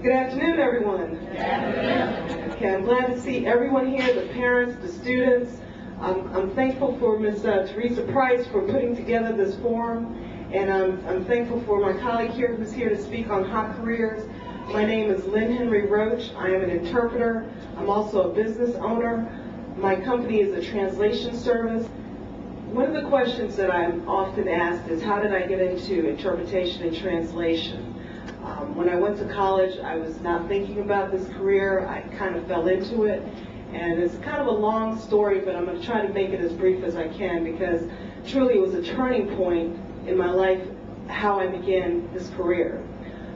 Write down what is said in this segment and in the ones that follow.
Good afternoon, everyone. Good afternoon. Okay, I'm glad to see everyone here, the parents, the students. I'm thankful for Ms. Teresa Price for putting together this forum, and I'm thankful for my colleague here who's here to speak on hot careers. My name is Lynn Henry-Roach. I am an interpreter. I'm also a business owner. My company is a translation service. One of the questions that I'm often asked is, how did I get into interpretation and translation? When I went to college, I was not thinking about this career. I kind of fell into it, and it's kind of a long story, but I'm going to try to make it as brief as I can, because truly it was a turning point in my life how I began this career.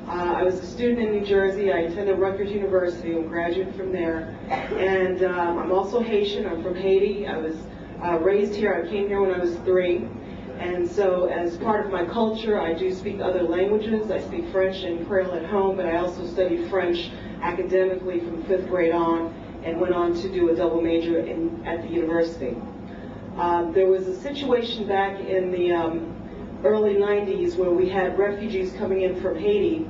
I was a student in New Jersey. I attended Rutgers University. I'm a graduate from there, and I'm also Haitian. I'm from Haiti. I was raised here. I came here when I was 3. And so as part of my culture, I do speak other languages. I speak French and Creole at home, but I also studied French academically from 5th grade on and went on to do a double major at the university. There was a situation back in the early 90s where we had refugees coming in from Haiti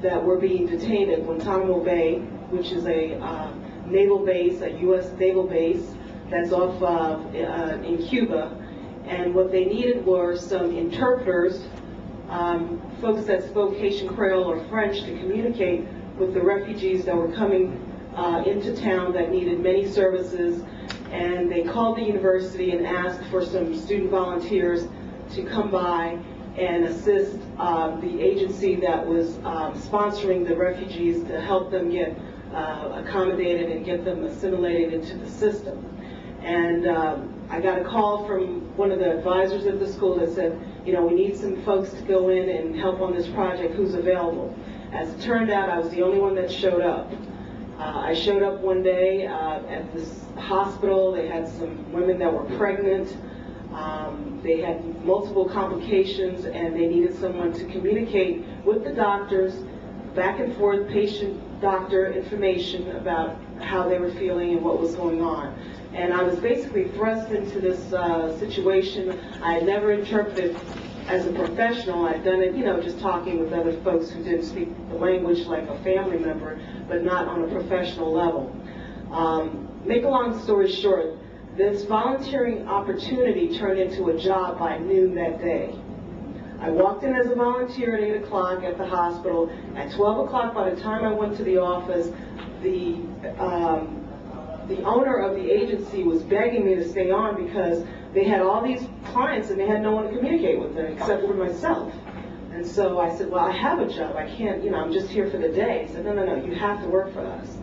that were being detained at Guantanamo Bay, which is a naval base, a U.S. naval base that's off in Cuba. And what they needed were some interpreters, folks that spoke Haitian Creole or French, to communicate with the refugees that were coming into town that needed many services. And they called the university and asked for some student volunteers to come by and assist the agency that was sponsoring the refugees to help them get accommodated and get them assimilated into the system. And I got a call from one of the advisors at the school that said, you know, we need some folks to go in and help on this project. Who's available? As it turned out, I was the only one that showed up. I showed up one day at this hospital. They had some women that were pregnant. They had multiple complications, and they needed someone to communicate with the doctors, back and forth, patient-doctor information about how they were feeling and what was going on. And I was basically thrust into this situation. I had never interpreted as a professional. I'd done it, you know, just talking with other folks who didn't speak the language like a family member, but not on a professional level. Make a long story short, this volunteering opportunity turned into a job by noon that day. I walked in as a volunteer at 8 o'clock at the hospital. At 12 o'clock, by the time I went to the office, the owner of the agency was begging me to stay on because they had all these clients and they had no one to communicate with them except for myself. And so I said, well, I have a job. I can't, you know, I'm just here for the day. He said, no, you have to work for us.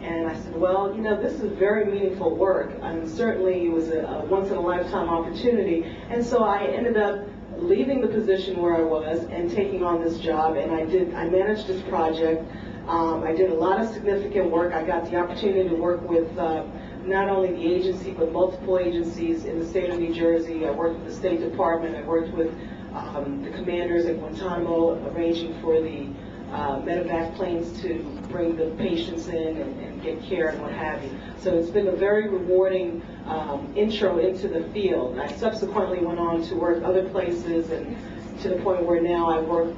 And I said, well, you know, this is very meaningful work, and certainly it was a once-in-a-lifetime opportunity. And so I ended up leaving the position where I was and taking on this job, and I managed this project. I did a lot of significant work. I got the opportunity to work with not only the agency, but multiple agencies in the state of New Jersey. I worked with the State Department. I worked with the commanders at Guantanamo, arranging for the medevac planes to bring the patients in and get care and what have you. So it's been a very rewarding intro into the field. I subsequently went on to work other places, and to the point where now I work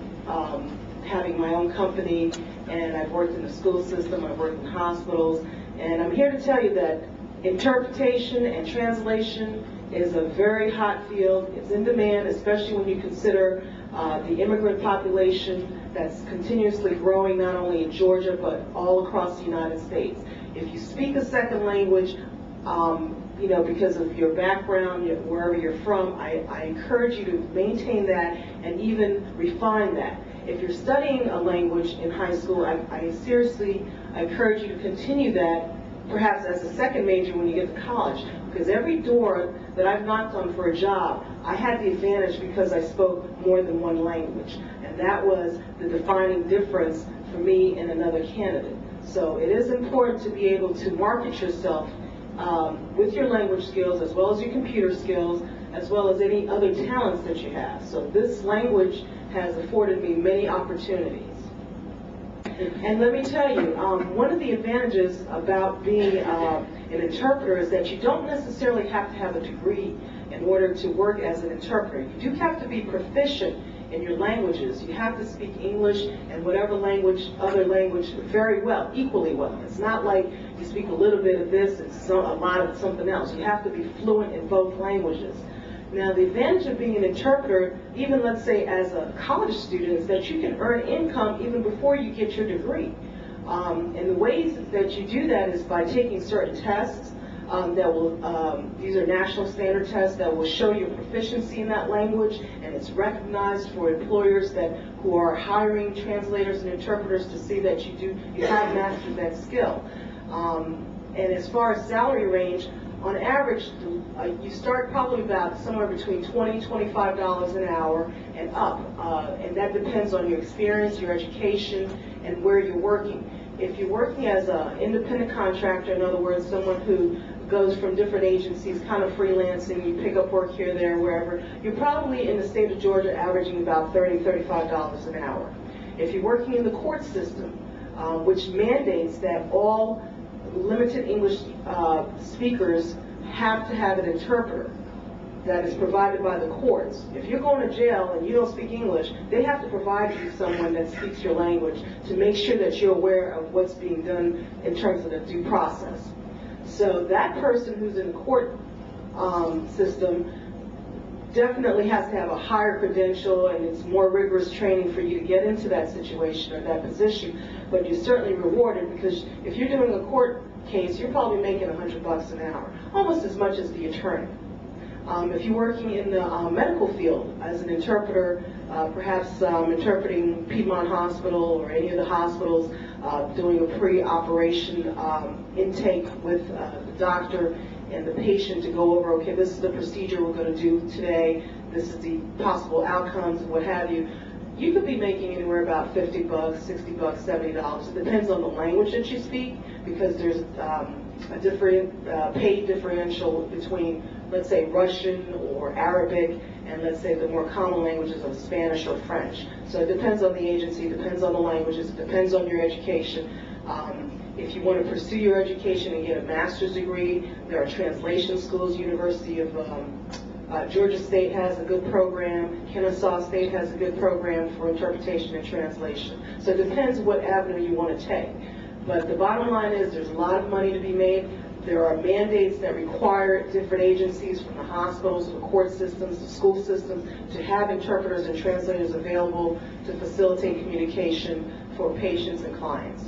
having my own company, and I've worked in the school system, I've worked in hospitals, and I'm here to tell you that interpretation and translation is a very hot field. It's in demand, especially when you consider the immigrant population that's continuously growing, not only in Georgia, but all across the United States. If you speak a second language, you know, because of your background, wherever you're from, I encourage you to maintain that and even refine that. If you're studying a language in high school, I seriously encourage you to continue that, perhaps as a second major when you get to college, because every door that I've knocked on for a job, I had the advantage because I spoke more than one language, and that was the defining difference for me and another candidate. So it is important to be able to market yourself with your language skills, as well as your computer skills, as well as any other talents that you have. So this language has afforded me many opportunities. And let me tell you, one of the advantages about being an interpreter is that you don't necessarily have to have a degree in order to work as an interpreter. You do have to be proficient in your languages. You have to speak English and whatever language, other language, very well, equally well. It's not like you speak a little bit of this and a lot of something else. You have to be fluent in both languages. Now, the advantage of being an interpreter, even let's say as a college student, is that you can earn income even before you get your degree. And the ways that you do that is by taking certain tests that will, these are national standard tests that will show your proficiency in that language, and it's recognized for employers who are hiring translators and interpreters to see that you have mastered that skill. And as far as salary range, on average, you start probably about somewhere between $20, $25 an hour and up, and that depends on your experience, your education, and where you're working. If you're working as an independent contractor, in other words, someone who goes from different agencies, kind of freelancing, you pick up work here, there, wherever, you're probably in the state of Georgia averaging about $30, $35 an hour. If you're working in the court system, which mandates that all limited English speakers have to have an interpreter that is provided by the courts. If you're going to jail and you don't speak English, they have to provide you someone that speaks your language to make sure that you're aware of what's being done in terms of the due process. So that person who's in the court system definitely has to have a higher credential, and it's more rigorous training for you to get into that situation or that position. But you're certainly rewarded, because if you're doing a court case, you're probably making $100 an hour, almost as much as the attorney. If you're working in the medical field as an interpreter, perhaps interpreting Piedmont Hospital or any of the hospitals, doing a pre-operation intake with the doctor and the patient to go over, okay, this is the procedure we're going to do today, this is the possible outcomes, what have you. You could be making anywhere about $50, $60, $70. It depends on the language that you speak, because there's a different pay differential between, let's say, Russian or Arabic, and let's say the more common languages of Spanish or French. So it depends on the agency, it depends on the languages, it depends on your education. If you want to pursue your education and get a master's degree, there are translation schools. University of Georgia State has a good program. Kennesaw State has a good program for interpretation and translation. So it depends what avenue you want to take. But the bottom line is there's a lot of money to be made. There are mandates that require different agencies, from the hospitals to the court systems to school systems, to have interpreters and translators available to facilitate communication for patients and clients.